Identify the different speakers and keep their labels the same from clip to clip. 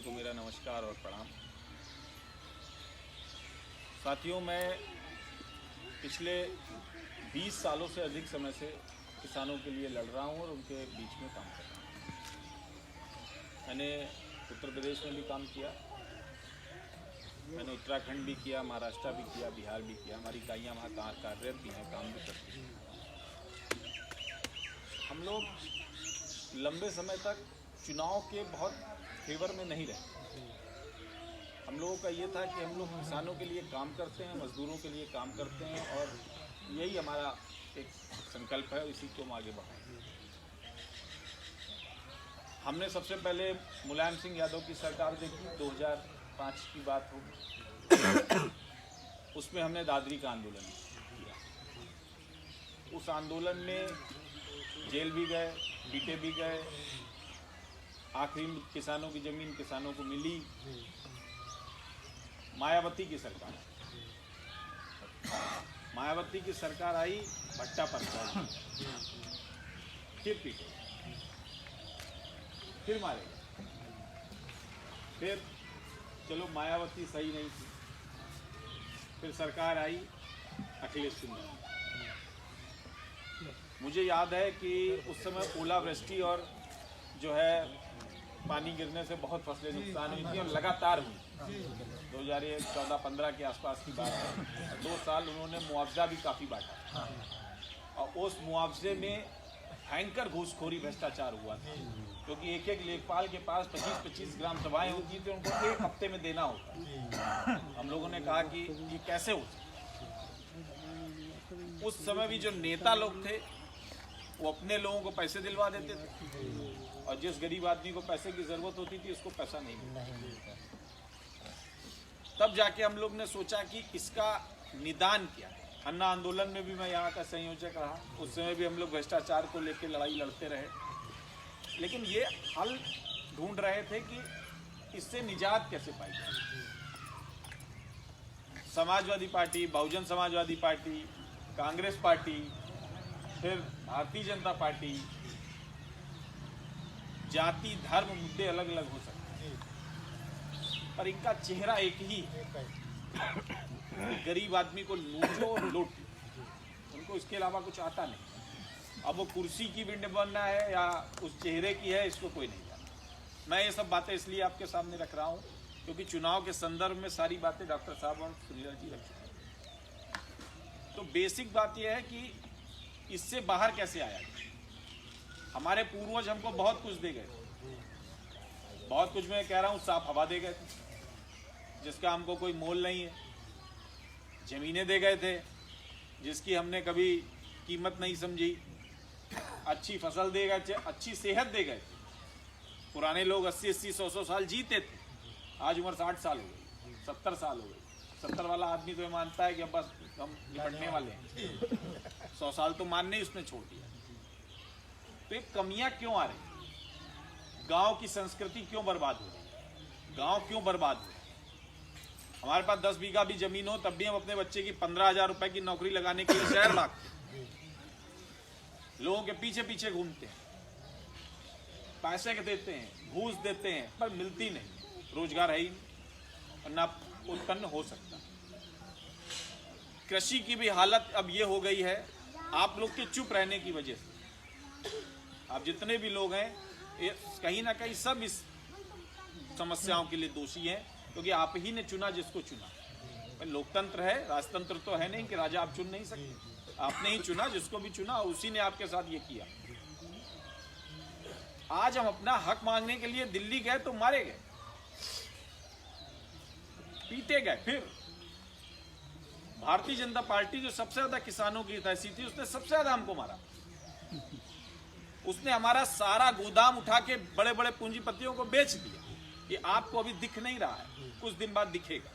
Speaker 1: को मेरा नमस्कार और प्रणाम। साथियों, मैं पिछले 20 सालों से अधिक समय से किसानों के लिए लड़ रहा हूं और उनके बीच में काम कर रहा हूं। मैंने उत्तर प्रदेश में भी काम किया, मैंने उत्तराखंड भी किया, महाराष्ट्र भी किया, बिहार भी किया। हमारी इकाइयाँ वहाँ कार्यरत भी हैं, काम भी करती हैं। हम लोग लंबे समय तक चुनाव के बहुत फेवर में नहीं रहे। हम लोगों का ये था कि हम लोग किसानों के लिए काम करते हैं, मजदूरों के लिए काम करते हैं और यही हमारा एक संकल्प है, इसी को हम आगे बढ़ाएंगे। हमने सबसे पहले मुलायम सिंह यादव की सरकार देखी, 2005 की बात होगी। उसमें हमने दादरी का आंदोलन किया। उस आंदोलन में जेल भी गए, पीटे भी गए। आखिरी में किसानों की ज़मीन किसानों को मिली। मायावती की सरकार, मायावती की सरकार आई, भट्टा पर फिर पीटे, फिर मारे, फिर चलो मायावती सही नहीं थी, फिर सरकार आई अखिलेश सिंह। मुझे याद है कि उस समय ओलावृष्टि और जो है पानी गिरने से बहुत फसलें नुकसान हुई थी और लगातार हुई। 2014-15 के आसपास की बात है। 2 साल उन्होंने मुआवजा भी काफ़ी बांटा और उस मुआवजे में भयंकर घूसखोरी भ्रष्टाचार हुआ था, क्योंकि एक लेखपाल के पास 25-25 ग्राम सभाएं होती थी, उनको 1 हफ्ते में देना होता। हम लोगों ने कहा कि ये कैसे हो। उस समय भी जो नेता लोग थे वो अपने लोगों को पैसे दिलवा देते थे और जिस गरीब आदमी को पैसे की ज़रूरत होती थी उसको पैसा नहीं मिलता। तब जाके हम लोग ने सोचा कि इसका निदान क्या है। अन्ना आंदोलन में भी मैं यहाँ का संयोजक रहा, उस समय भी हम लोग भ्रष्टाचार को लेकर लड़ाई लड़ते रहे, लेकिन ये हल ढूंढ रहे थे कि इससे निजात कैसे पाई जाए। Samajwadi party, Bahujan Samajwadi party, Congress party, फिर भारतीय जनता पार्टी, जाति धर्म मुद्दे अलग अलग हो सकते हैं पर इनका चेहरा एक ही है, गरीब आदमी को लूटो और लूट। उनको इसके अलावा कुछ आता नहीं। अब वो कुर्सी की विंड बनना है या उस चेहरे की है, इसको कोई नहीं जानता। मैं ये सब बातें इसलिए आपके सामने रख रहा हूँ क्योंकि चुनाव के संदर्भ में सारी बातें डॉक्टर साहब और सुनील जी रख चुके हैं। तो बेसिक बात यह है कि इससे बाहर कैसे आया। हमारे पूर्वज हमको बहुत कुछ दे गए, बहुत कुछ मैं कह रहा हूँ साफ हवा दे गए थे जिसका हमको कोई मोल नहीं है। जमीनें दे गए थे जिसकी हमने कभी कीमत नहीं समझी। अच्छी फसल दे गए, अच्छी सेहत दे गए। पुराने लोग 80-80, 100-100 साल जीते थे, आज उम्र 60 साल हो गई, 70 साल हो गई। 70 वाला आदमी तो ये मानता है कि अब बस हम निपटने वाले हैं। 100 साल तो मानने ही उसने छोड़ दिया। तो ये कमियां क्यों आ रही? गांव की संस्कृति क्यों बर्बाद हो रही? गांव क्यों बर्बाद हो रही? हमारे पास 10 बीघा भी जमीन हो तब भी हम अपने बच्चे की 15,000 रुपए की नौकरी लगाने के लिए शहर लाते हैं। लोगों के पीछे पीछे घूमते हैं, पैसे देते हैं, घूस देते हैं, पर मिलती नहीं। रोजगार है ही नहीं, ना उत्पन्न हो सकता। कृषि की भी हालत अब ये हो गई है आप लोग के चुप रहने की वजह से। आप जितने भी लोग हैं ये कहीं ना कहीं सब इस समस्याओं के लिए दोषी हैं, क्योंकि आप ही ने चुना जिसको चुना। लोकतंत्र है, राजतंत्र तो है नहीं कि राजा आप चुन नहीं सकते। आपने ही चुना जिसको भी चुना, उसी ने आपके साथ ये किया। आज हम अपना हक मांगने के लिए दिल्ली गए तो मारे गए, पीटे गए। फिर भारतीय जनता पार्टी जो सबसे ज्यादा किसानों की हितैषी थी, उसने सबसे ज्यादा हमको मारा। उसने हमारा सारा गोदाम उठा के बड़े बड़े पूंजीपतियों को बेच दिया। कि आपको अभी दिख नहीं रहा है, कुछ दिन बाद दिखेगा।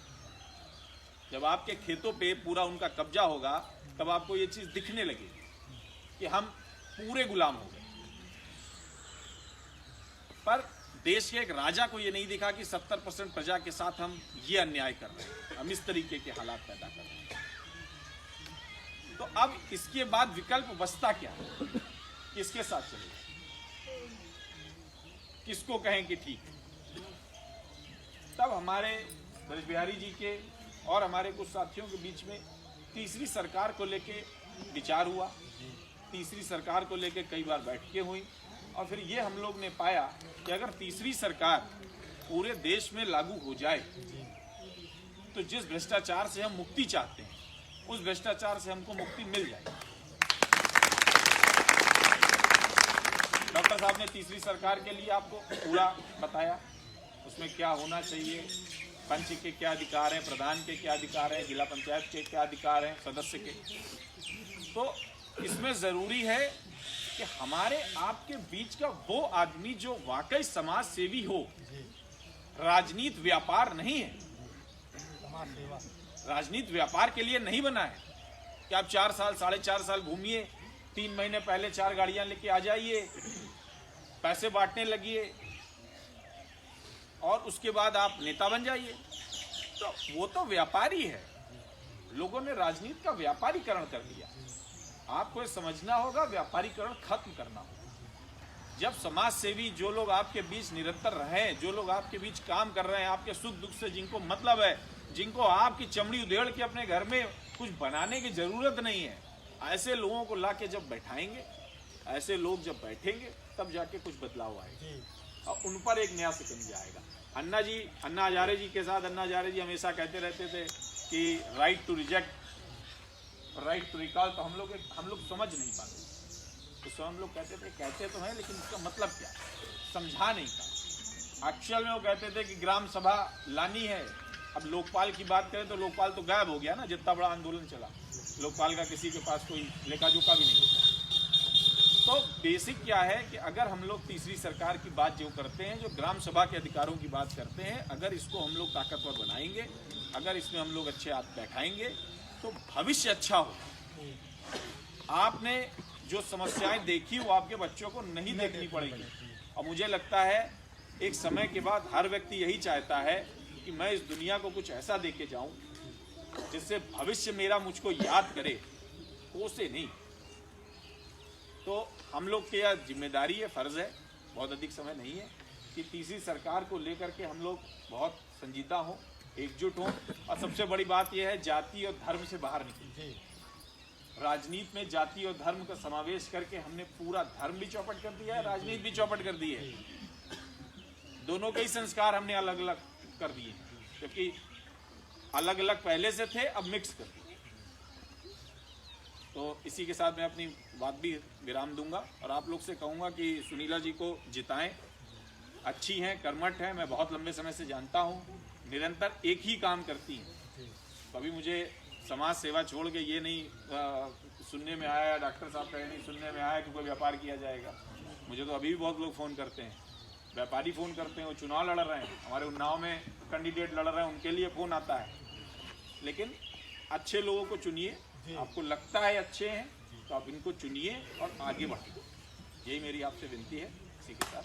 Speaker 1: जब आपके खेतों पे पूरा उनका कब्जा होगा तब आपको ये चीज दिखने लगेगी कि हम पूरे गुलाम हो गए। पर देश के एक राजा को ये नहीं दिखा कि 70% प्रजा के साथ हम ये अन्याय कर रहे हैं, हम इस तरीके के हालात पैदा कर रहे हैं। तो अब इसके बाद विकल्प बचता क्या है? किसके साथ चलेगा? किसको कहें कि ठीक है? तब हमारे ब्रज बिहारी जी के और हमारे कुछ साथियों के बीच में तीसरी सरकार को लेके विचार हुआ। तीसरी सरकार को लेके कई बार बैठकें हुई और फिर ये हम लोग ने पाया कि अगर तीसरी सरकार पूरे देश में लागू हो जाए तो जिस भ्रष्टाचार से हम मुक्ति चाहते हैं उस भ्रष्टाचार से हमको मुक्ति मिल जाए। डॉक्टर साहब ने तीसरी सरकार के लिए आपको पूरा बताया, उसमें क्या होना चाहिए, पंच के क्या अधिकार हैं, प्रधान के क्या अधिकार हैं, जिला पंचायत के क्या अधिकार हैं, सदस्य के। तो इसमें ज़रूरी है कि हमारे आपके बीच का वो आदमी जो वाकई समाज सेवी हो। राजनीति व्यापार नहीं है, राजनीति व्यापार के लिए नहीं बना है कि आप 4 साल 4.5 साल घूमिए, 3 महीने पहले 4 गाड़ियां लेके आ जाइए, पैसे बांटने लगिए और उसके बाद आप नेता बन जाइए। तो वो तो व्यापारी है। लोगों ने राजनीति का व्यापारीकरण कर दिया। आपको ये समझना होगा, व्यापारीकरण खत्म करना होगा। जब समाज सेवी जो लोग आपके बीच निरंतर रहे, जो लोग आपके बीच काम कर रहे हैं, आपके सुख दुख से जिनको मतलब है, जिनको आपकी चमड़ी उधेड़ के अपने घर में कुछ बनाने की जरूरत नहीं है, ऐसे लोगों को लाके जब बैठाएंगे, ऐसे लोग जब बैठेंगे तब जाके कुछ बदलाव आएगा और उन पर एक नया सिकंजा आएगा। अन्ना हजारे जी के साथ अन्ना हजारे जी हमेशा कहते रहते थे कि right to reject, right to recall, तो हम लोग समझ नहीं पाते। तो हम लोग कहते तो हैं लेकिन उसका मतलब क्या, समझा नहीं था। एक्चुअल में वो कहते थे कि ग्राम सभा लानी है। अब लोकपाल की बात करें तो लोकपाल तो गायब हो गया ना, जितना बड़ा आंदोलन चला लोकपाल का किसी के पास कोई लेखा जोखा भी नहीं होता। तो बेसिक क्या है कि अगर हम लोग तीसरी सरकार की बात जो करते हैं, जो ग्राम सभा के अधिकारों की बात करते हैं, अगर इसको हम लोग ताकतवर बनाएंगे, अगर इसमें हम लोग अच्छे हाथ बैठाएंगे तो भविष्य अच्छा हो। आपने जो समस्याएं देखी वो आपके बच्चों को नहीं देखनी पड़ेगी। और मुझे लगता है एक समय के बाद हर व्यक्ति यही चाहता है कि मैं इस दुनिया को कुछ ऐसा दे के जाऊं जिससे भविष्य मेरा मुझको याद करे, कोसे नहीं। तो हम लोग की यह जिम्मेदारी है, फर्ज है, बहुत अधिक समय नहीं है कि तीसरी सरकार को लेकर के हम लोग बहुत संजीदा हों, एकजुट हों। और सबसे बड़ी बात यह है, जाति और धर्म से बाहर निकलें। राजनीति में जाति और धर्म का समावेश करके हमने पूरा धर्म भी चौपट कर दिया है, राजनीति भी चौपट कर दी है। दोनों के ही संस्कार हमने अलग अलग कर दिए, क्योंकि अलग अलग पहले से थे, अब मिक्स कर दिए। तो इसी के साथ मैं अपनी बात भी विराम दूंगा और आप लोग से कहूँगा कि सुनीला जी को जिताएं। अच्छी हैं, कर्मठ हैं, मैं बहुत लंबे समय से जानता हूँ, निरंतर एक ही काम करती हैं। कभी मुझे समाज सेवा छोड़ के ये नहीं सुनने में आया, डॉक्टर साहब कहे नहीं सुनने में आया कि कोई व्यापार किया जाएगा। मुझे तो अभी भी बहुत लोग फ़ोन करते हैं, व्यापारी फ़ोन करते हैं, वो चुनाव लड़ रहे हैं, हमारे उन्नाव में कैंडिडेट लड़ रहे हैं, उनके लिए फ़ोन आता है। लेकिन अच्छे लोगों को चुनिए, आपको लगता है अच्छे हैं तो आप इनको चुनिए और आगे बढ़िए। यही मेरी आपसे विनती है। इसी के साथ